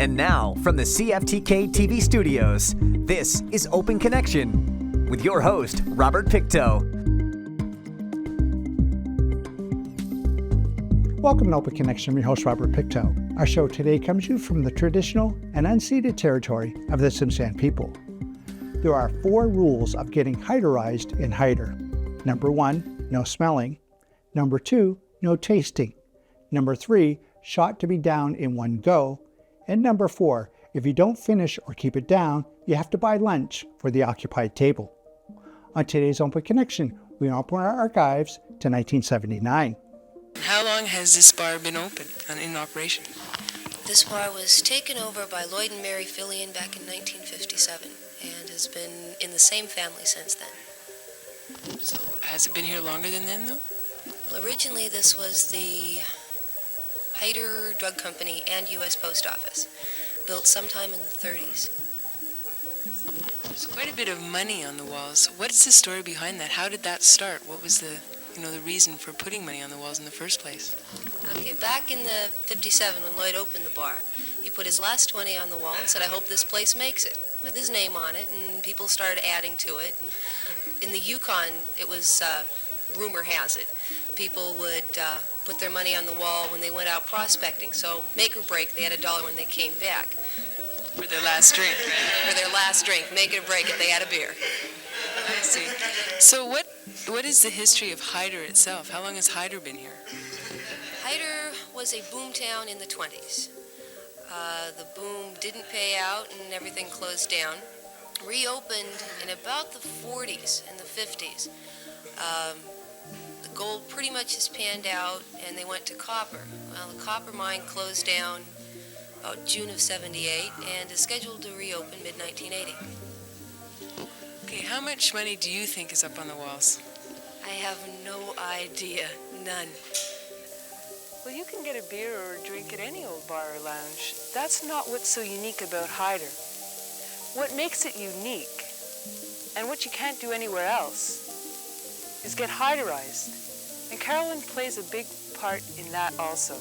And now, from the CFTK-TV studios, this is Open Connection with your host, Robert Pictou. Welcome to Open Connection. I'm your host, Robert Pictou. Our show today comes to you from the traditional and unceded territory of the Tsimshian people. There are 4 rules of getting Hyderized in Hyder. Number 1, no smelling. Number 2, no tasting. Number 3, shot to be down in one go. And number 4, if you don't finish or keep it down, you have to buy lunch for the occupied table. On today's Open Connection, we open our archives to 1979. How long has this bar been open and in operation? This bar was taken over by Lloyd and Mary Fillion back in 1957 and has been in the same family since then. So has it been here longer than then, though? Well, originally this was the Hyder Drug Company and U.S. Post Office, built sometime in the 30s. There's quite a bit of money on the walls. What's the story behind that? How did that start? What was the reason for putting money on the walls in the first place? Okay, back in the 57 when Lloyd opened the bar, he put his last 20 on the wall and said, "I hope this place makes it," with his name on it, and people started adding to it. And in the Yukon, it was, rumor has it, people would put their money on the wall when they went out prospecting. So make or break, they had $1 when they came back. For their last drink. For their last drink, make it or break it, they had a beer. I see. So what is the history of Hyder itself? How long has Hyder been here? Hyder was a boom town in the 20s. The boom didn't pay out and everything closed down. Reopened in about the 40s and the 50s. The gold pretty much has panned out and they went to copper. Well, the copper mine closed down about June of 78 and is scheduled to reopen mid-1980. Okay, how much money do you think is up on the walls? I have no idea. None. Well, you can get a beer or a drink at any old bar or lounge. That's not what's so unique about Hyder. What makes it unique, and what you can't do anywhere else, is get Hyderized. And Carolyn plays a big part in that also.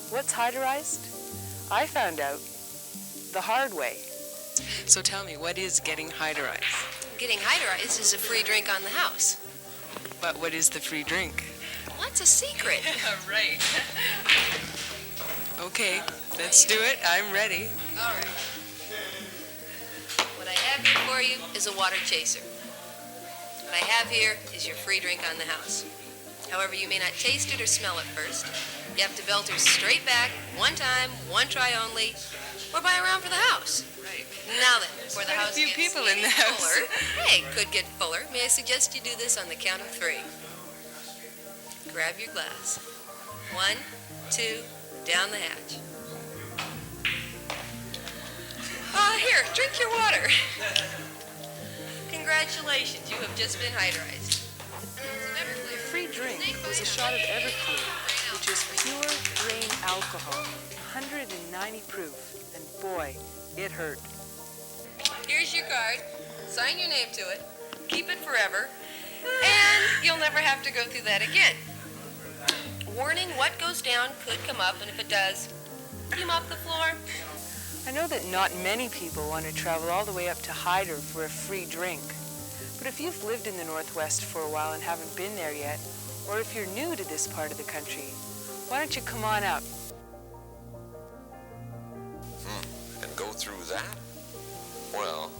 What's Hyderized? I found out the hard way. So tell me, what is getting Hyderized? Getting Hyderized is a free drink on the house. But what is the free drink? Well, that's a secret. Right. Okay, let's do it. I'm ready. All right. What I have here for you is a water chaser. What I have here is your free drink on the house. However, you may not taste it or smell it first. You have to belt her straight back, one time, one try only, or buy a round for the house. Right. Now then, before the house few gets people in the fuller, house. Hey, could get fuller. May I suggest you do this on the count of 3? Grab your glass. 1, 2, down the hatch. Here, drink your water. Congratulations, you have just been Hyderized. The free drink was a shot of Everclear, which is pure grain alcohol, 190 proof, and boy, it hurt. Here's your card. Sign your name to it. Keep it forever. And you'll never have to go through that again. Warning, what goes down could come up, and if it does, you mop the floor. I know that not many people want to travel all the way up to Hyder for a free drink. But if you've lived in the Northwest for a while and haven't been there yet, or if you're new to this part of the country, why don't you come on up? And go through that? Well...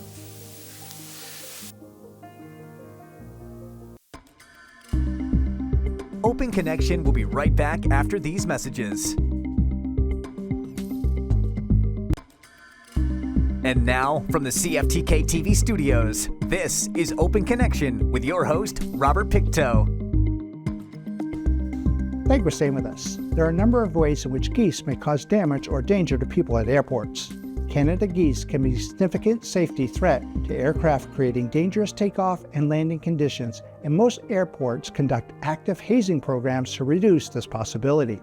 Open Connection will be right back after these messages. And now, from the CFTK-TV studios, this is Open Connection with your host, Robert Pictou. Thank you for staying with us. There are a number of ways in which geese may cause damage or danger to people at airports. Canada geese can be a significant safety threat to aircraft, creating dangerous takeoff and landing conditions, and most airports conduct active hazing programs to reduce this possibility.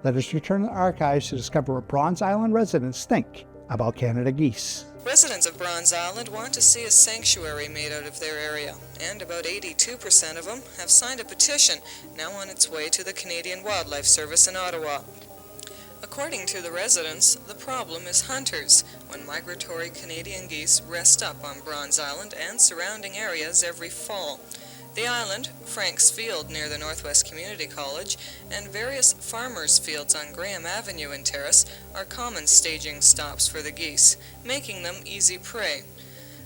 Let us return to the archives to discover what Bronze Island residents think about Canada geese. Residents of Bronze Island want to see a sanctuary made out of their area, and about 82% of them have signed a petition, now on its way to the Canadian Wildlife Service in Ottawa. According to the residents, the problem is hunters, when migratory Canadian geese rest up on Bronze Island and surrounding areas every fall. The island, Frank's Field near the Northwest Community College, and various farmers' fields on Graham Avenue in Terrace are common staging stops for the geese, making them easy prey.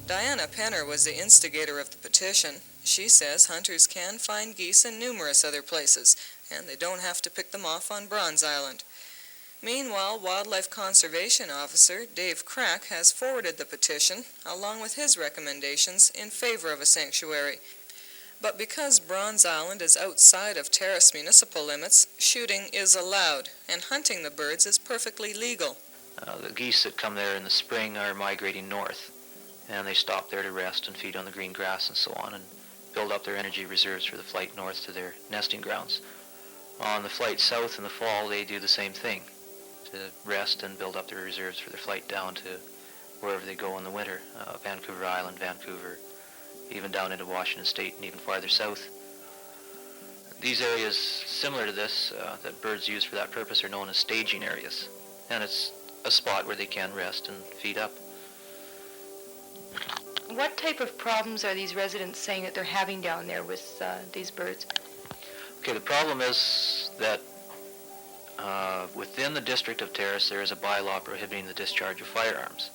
Diana Penner was the instigator of the petition. She says hunters can find geese in numerous other places, and they don't have to pick them off on Bronze Island. Meanwhile, Wildlife Conservation Officer Dave Crack has forwarded the petition, along with his recommendations in favor of a sanctuary. But because Bronze Island is outside of Terrace municipal limits, shooting is allowed, and hunting the birds is perfectly legal. The geese that come there in the spring are migrating north, and they stop there to rest and feed on the green grass and so on, and build up their energy reserves for the flight north to their nesting grounds. On the flight south in the fall, they do the same thing, to rest and build up their reserves for their flight down to wherever they go in the winter, Vancouver Island, Vancouver, even down into Washington State and even farther south. These areas similar to this that birds use for that purpose are known as staging areas, and it's a spot where they can rest and feed up. What type of problems are these residents saying that they're having down there with these birds? Okay, the problem is that within the district of Terrace there is a bylaw prohibiting the discharge of firearms.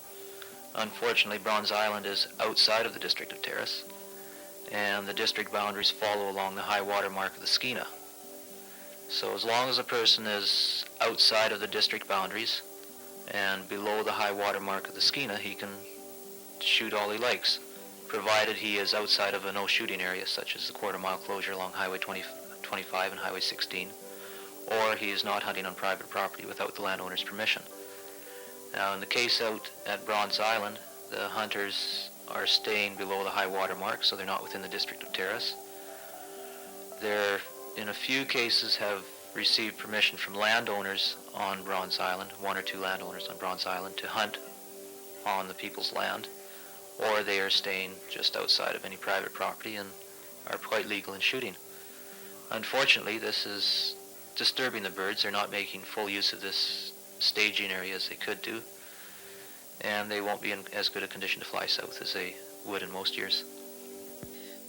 Unfortunately, Bronze Island is outside of the district of Terrace, and the district boundaries follow along the high water mark of the Skeena. So as long as a person is outside of the district boundaries and below the high water mark of the Skeena, he can shoot all he likes, provided he is outside of a no-shooting area, such as the quarter-mile closure along Highway 25 and Highway 16, or he is not hunting on private property without the landowner's permission. Now, in the case out at Bronze Island, the hunters are staying below the high water mark, so they're not within the district of Terrace. They're, in a few cases, have received permission from landowners on Bronze Island, one or two landowners on Bronze Island, to hunt on the people's land, or they are staying just outside of any private property and are quite legal in shooting. Unfortunately, this is disturbing the birds. They're not making full use of this staging area as they could do, and they won't be in as good a condition to fly south as they would in most years.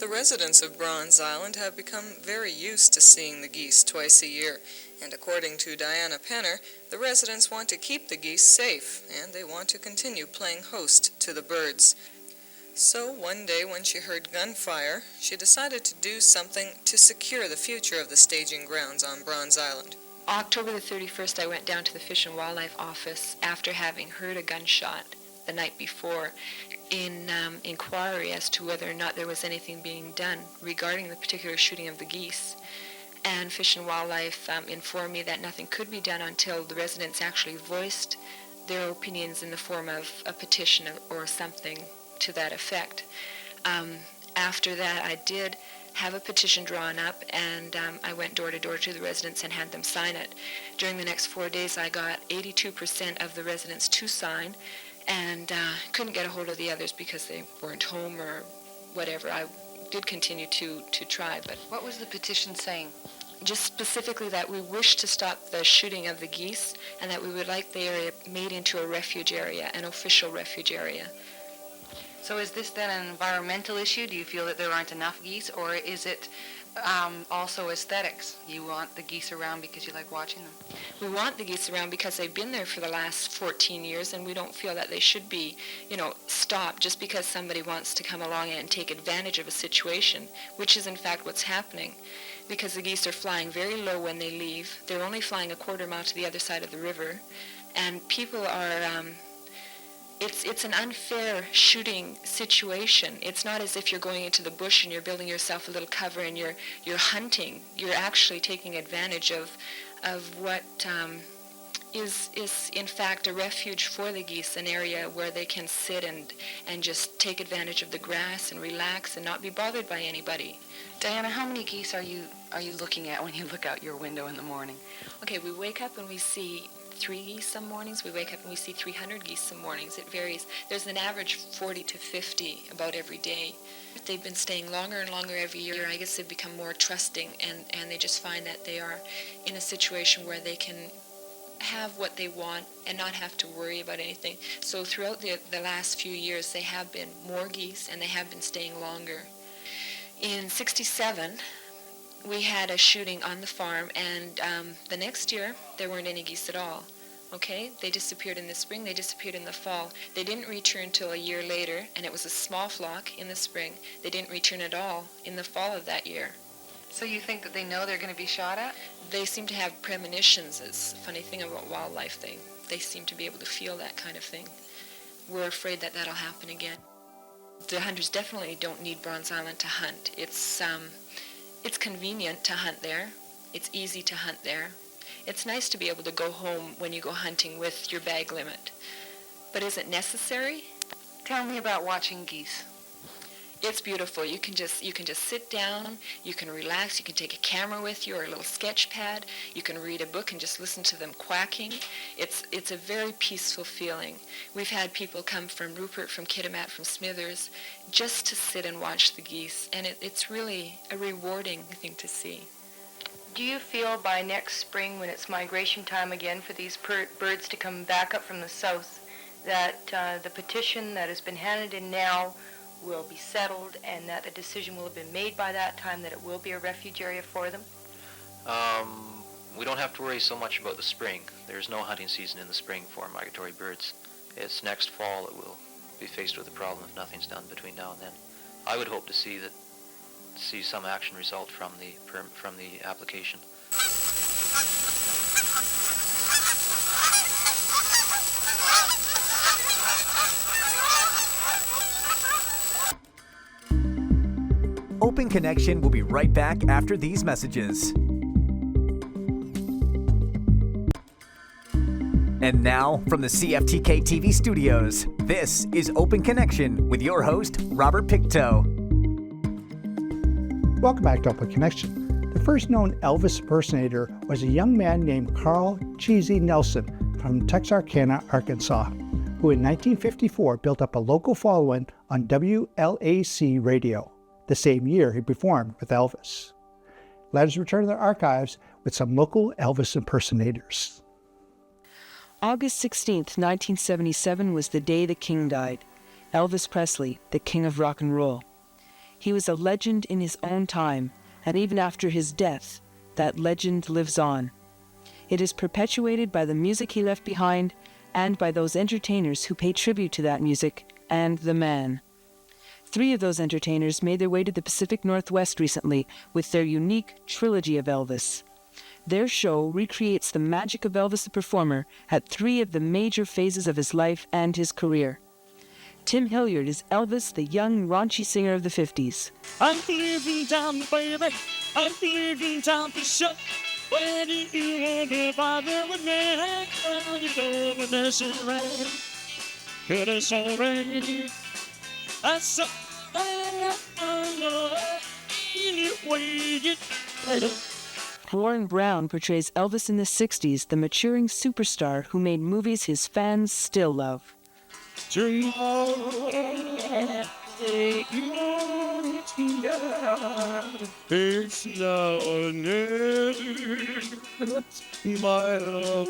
The residents of Bronze Island have become very used to seeing the geese twice a year, and according to Diana Penner, the residents want to keep the geese safe, and they want to continue playing host to the birds. So one day when she heard gunfire, she decided to do something to secure the future of the staging grounds on Bronze Island. October the 31st, I went down to the Fish and Wildlife office after having heard a gunshot the night before in inquiry as to whether or not there was anything being done regarding the particular shooting of the geese. And Fish and Wildlife informed me that nothing could be done until the residents actually voiced their opinions in the form of a petition or something to that effect. After that, I did have a petition drawn up, and I went door to door to the residents and had them sign it. During the next 4 days, I got 82% of the residents to sign, and couldn't get a hold of the others because they weren't home or whatever. I did continue to try, but... What was the petition saying? Just specifically that we wish to stop the shooting of the geese, and that we would like the area made into a refuge area, an official refuge area. So is this then an environmental issue? Do you feel that there aren't enough geese, or is it also aesthetics? You want the geese around because you like watching them? We want the geese around because they've been there for the last 14 years, and we don't feel that they should be, stopped just because somebody wants to come along and take advantage of a situation, which is in fact what's happening, because the geese are flying very low when they leave. They're only flying a quarter mile to the other side of the river, and people are... It's an unfair shooting situation. It's not as if you're going into the bush and you're building yourself a little cover and you're hunting. You're actually taking advantage of what is in fact a refuge for the geese, an area where they can sit and just take advantage of the grass and relax and not be bothered by anybody. Diana, how many geese are you looking at when you look out your window in the morning? Okay, we wake up and we see 3 geese some mornings. We wake up and we see 300 geese some mornings. It varies. There's an average 40 to 50 about every day. They've been staying longer and longer every year. I guess they've become more trusting, and they just find that they are in a situation where they can have what they want and not have to worry about anything. So throughout the last few years, they have been more geese and they have been staying longer. In '67, we had a shooting on the farm, and the next year, there weren't any geese at all. Okay, they disappeared in the spring, they disappeared in the fall. They didn't return till a year later, and it was a small flock in the spring. They didn't return at all in the fall of that year. So you think that they know they're going to be shot at? They seem to have premonitions. It's a funny thing about wildlife. They seem to be able to feel that kind of thing. We're afraid that that'll happen again. The hunters definitely don't need Bronze Island to hunt. It's convenient to hunt there. It's easy to hunt there. It's nice to be able to go home when you go hunting with your bag limit. But is it necessary? Tell me about watching geese. It's beautiful. You can just sit down, you can relax, you can take a camera with you or a little sketch pad, you can read a book and just listen to them quacking. It's a very peaceful feeling. We've had people come from Rupert, from Kitimat, from Smithers, just to sit and watch the geese, and it's really a rewarding thing to see. Do you feel by next spring, when it's migration time again for these birds to come back up from the south, that the petition that has been handed in now will be settled and that the decision will have been made by that time that it will be a refuge area for them? We don't have to worry so much about the spring. There's no hunting season in the spring for migratory birds. It's next fall that we'll be faced with the problem if nothing's done between now and then. I would hope to see some action result from the application. Open Connection will be right back after these messages. And now, from the CFTK-TV studios, this is Open Connection with your host, Robert Pictou. Welcome back to Open Connection. The first known Elvis impersonator was a young man named Carl Cheesy Nelson from Texarkana, Arkansas, who in 1954 built up a local following on WLAC radio, the same year he performed with Elvis. Let us return to the archives with some local Elvis impersonators. August 16th, 1977 was the day the king died. Elvis Presley, the king of rock and roll. He was a legend in his own time, and even after his death, that legend lives on. It is perpetuated by the music he left behind and by those entertainers who pay tribute to that music and the man. 3 of those entertainers made their way to the Pacific Northwest recently with their unique trilogy of Elvis. Their show recreates the magic of Elvis the performer at 3 of the major phases of his life and his career. Tim Hilliard is Elvis, the young, raunchy singer of the 50s. I'm living down, baby. I'm living down the shore. Where do you want to bother with me? You know when there's a rain. Good as already. I saw Warren Brown portrays Elvis in the 60s, the maturing superstar who made movies his fans still love. It's now or never, my love.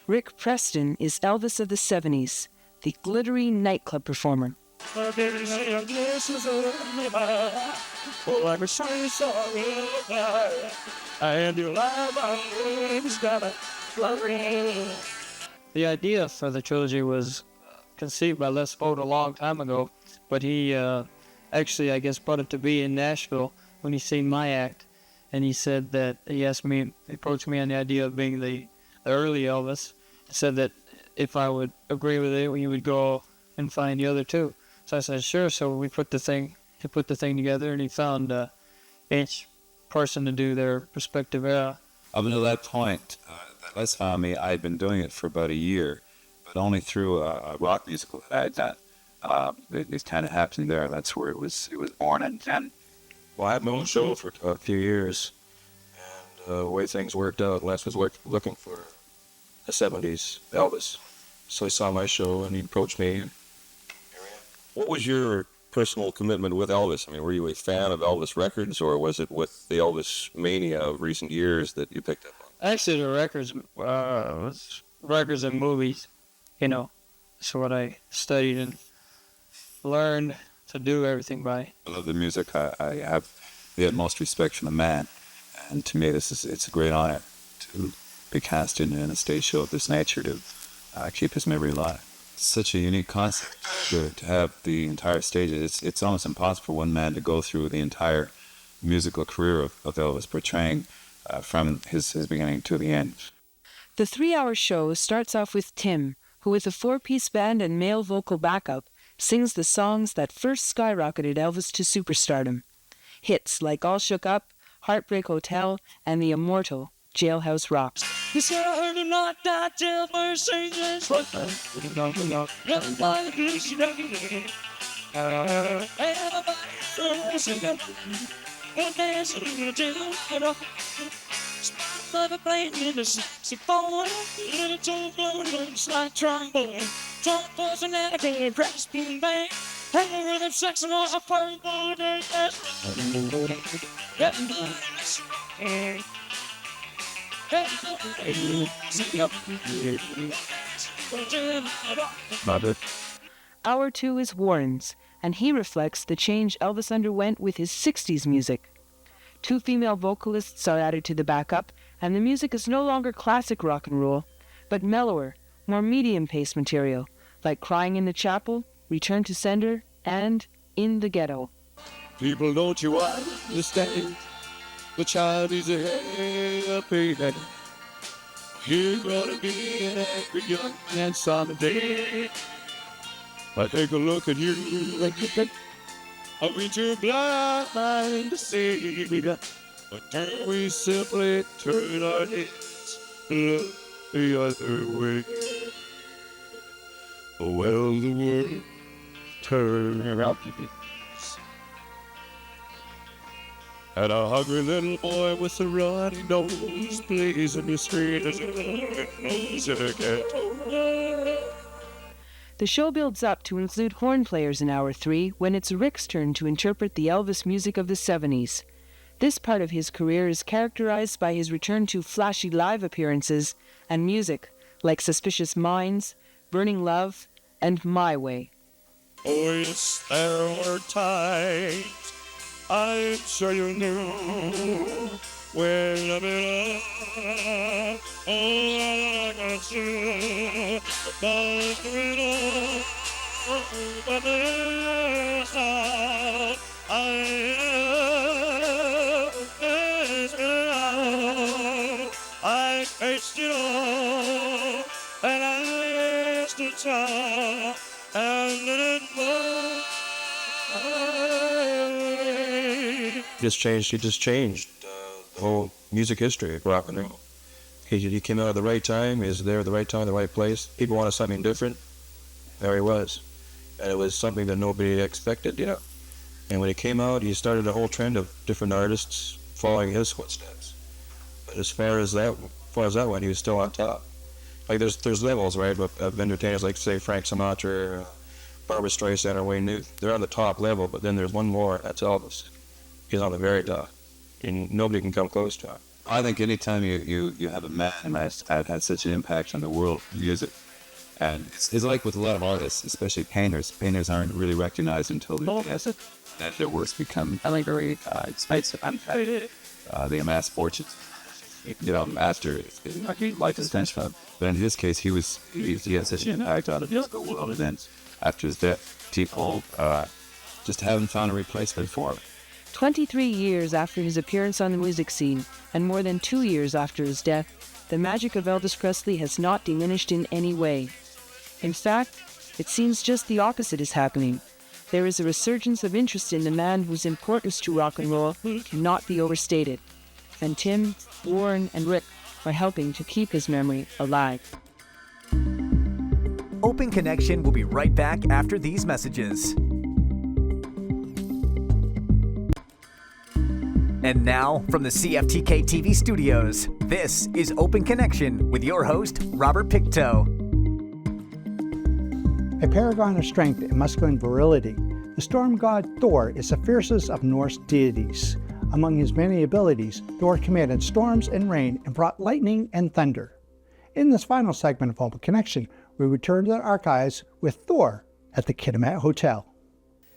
Rick Preston is Elvis of the 70s, the glittery nightclub performer. The idea for the trilogy was conceived by Les Bode a long time ago, but he actually, I guess, brought it to be in Nashville when he seen my act, and he said that he approached me on the idea of being the early Elvis, said that if I would agree with it, he would go and find the other 2. So I said, sure. So he put the thing together, and he found each person to do their respective era. Up until that point, that Les found me, I had been doing it for about a year, but only through a rock musical that I had done. It kind of happened there. That's where it was born. And well, I had my own show for a few years, and the way things worked out, Les was looking for a 70s Elvis. So he saw my show, and he approached me. What was your personal commitment with Elvis? I mean, were you a fan of Elvis records, or was it with the Elvis mania of recent years that you picked up on? Actually, the records and movies, that's what I studied and learned to do everything by. I love the music. I have the utmost respect for the man, and to me, it's a great honor to be cast in a stage show of this nature to keep his memory alive. It's such a unique concept to have the entire stage. It's almost impossible for one man to go through the entire musical career of Elvis, portraying from his beginning to the end. The 3-hour show starts off with Tim, who with a 4-piece band and male vocal backup, sings the songs that first skyrocketed Elvis to superstardom. Hits like All Shook Up, Heartbreak Hotel, and the immortal Jailhouse Rock. You said I heard him like that jailbird singing. Never playing in the saxophone. Little toe blowing looks like trombone. Trombones and alligator brass boom bang. Hang with them saxon on a purple day. Hour 2 is Warren's, and he reflects the change Elvis underwent with his 60s music. 2 female vocalists are added to the backup, and the music is no longer classic rock and roll, but mellower, more medium-paced material, like Crying in the Chapel, Return to Sender, and In the Ghetto. People, don't you understand? The child is a happy day. You're gonna be an angry young man someday. I take a look at you. I'll be too blind to see. But can we simply turn our heads, look the other way? Well, the world turned around. And a hungry little boy with a runny nose plays in the street as a cat. The show builds up to include horn players in Hour 3 when it's Rick's turn to interpret the Elvis music of the 70s. This part of his career is characterized by his return to flashy live appearances and music like Suspicious Minds, Burning Love, and My Way. Oh, yes, there were times I'm sure you knew when I'm in love. Oh, I can see but through it all, but there's how I faced it all, and I asked the child, and then it was. He just changed the whole music history of rock and roll. He came out at the right time. He was there at the right time, the right place. People wanted something different. There he was. And it was something that nobody expected, And when he came out, he started a whole trend of different artists following his footsteps. But as far as that went, he was still on top. Like there's levels, right, of entertainers like, say, Frank Sinatra, Barbra Streisand, or Wayne Newton. They're on the top level, but then there's one more. That's Elvis. He's on the very top, and nobody can come close to him. I think anytime you have a man that's had such an impact on the world of music, and it's like with a lot of artists, especially painters. Painters aren't really recognized until that their works become very expensive. They amass fortunes, after life is finished. But in his case, he had such an impact on the musical world, and then after his death, people just haven't found a replacement for him. 23 years after his appearance on the music scene, and more than 2 years after his death, the magic of Elvis Presley has not diminished in any way. In fact, it seems just the opposite is happening. There is a resurgence of interest in the man whose importance to rock and roll cannot be overstated. And Tim, Warren, and Rick are helping to keep his memory alive. Open Connection will be right back after these messages. And now, from the CFTK-TV studios, this is Open Connection with your host, Robert Pictou. A paragon of strength and masculine virility, the storm god Thor is the fiercest of Norse deities. Among his many abilities, Thor commanded storms and rain and brought lightning and thunder. In this final segment of Open Connection, we return to the archives with Thor at the Kitimat Hotel.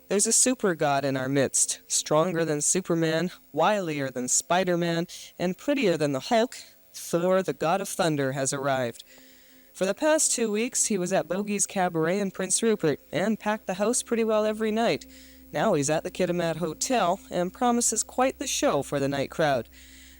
There's a super god in our midst, stronger than Superman, wilier than Spider-Man, and prettier than the Hulk. Thor, the god of thunder, has arrived. For the past 2 weeks, he was at Bogey's Cabaret in Prince Rupert and packed the house pretty well every night. Now he's at the Kitimat Hotel and promises quite the show for the night crowd.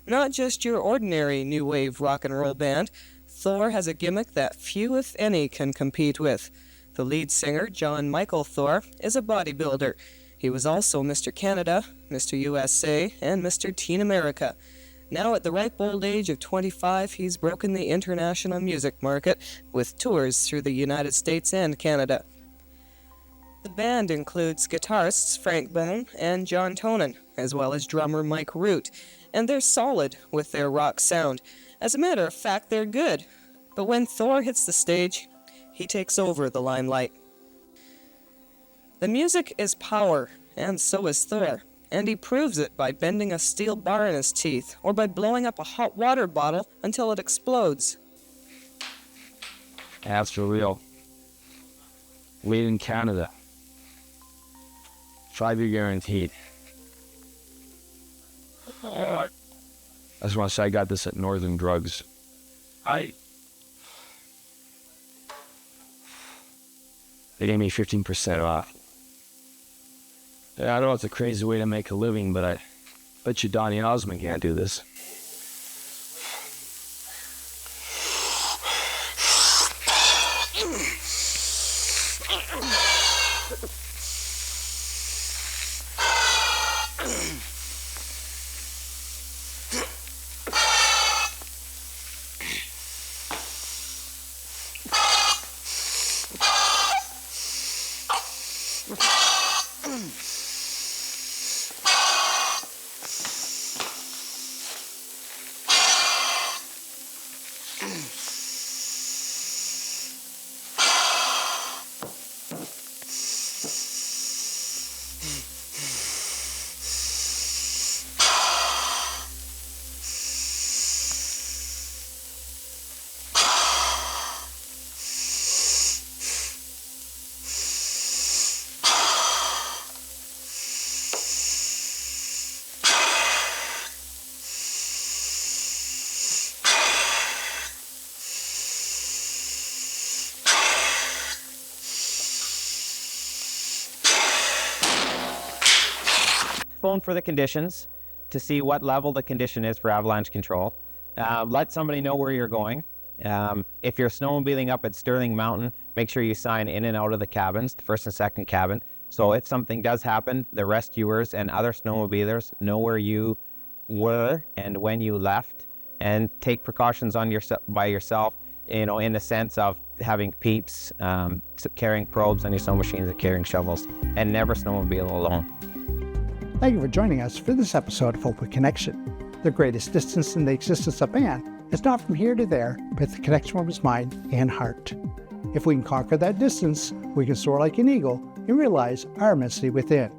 Not just your ordinary new wave rock and roll band, Thor has a gimmick that few, if any, can compete with. The lead singer, John Michael Thor, is a bodybuilder. He was also Mr. Canada, Mr. USA, and Mr. Teen America. Now at the ripe old age of 25, he's broken the international music market with tours through the United States and Canada. The band includes guitarists Frank Bone and John Tonin, as well as drummer Mike Root, and they're solid with their rock sound. As a matter of fact, they're good. But when Thor hits the stage, he takes over the limelight. The music is power, and so is Thor, and he proves it by bending a steel bar in his teeth, or by blowing up a hot water bottle until it explodes. That's for real. Made in Canada. 5-year guaranteed. I just want to say I got this at Northern Drugs. They gave me 15% off. Yeah, I know it's a crazy way to make a living, but I bet you Donny Osmond can't do this. Phone for the conditions to see what level the condition is for avalanche control. Let somebody know where you're going. If you're snowmobiling up at Sterling Mountain, make sure you sign in and out of the cabins, the first and second cabin. So if something does happen, the rescuers and other snowmobilers know where you were and when you left, and take precautions on by yourself, you know, in the sense of having peeps, carrying probes on your snow machines and carrying shovels, and never snowmobile alone. Thank you for joining us for this episode of Open Connection. The greatest distance in the existence of man is not from here to there, but the connection from his mind and heart. If we can conquer that distance, we can soar like an eagle and realize our immensity within.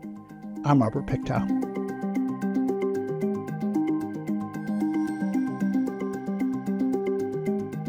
I'm Robert Pictou.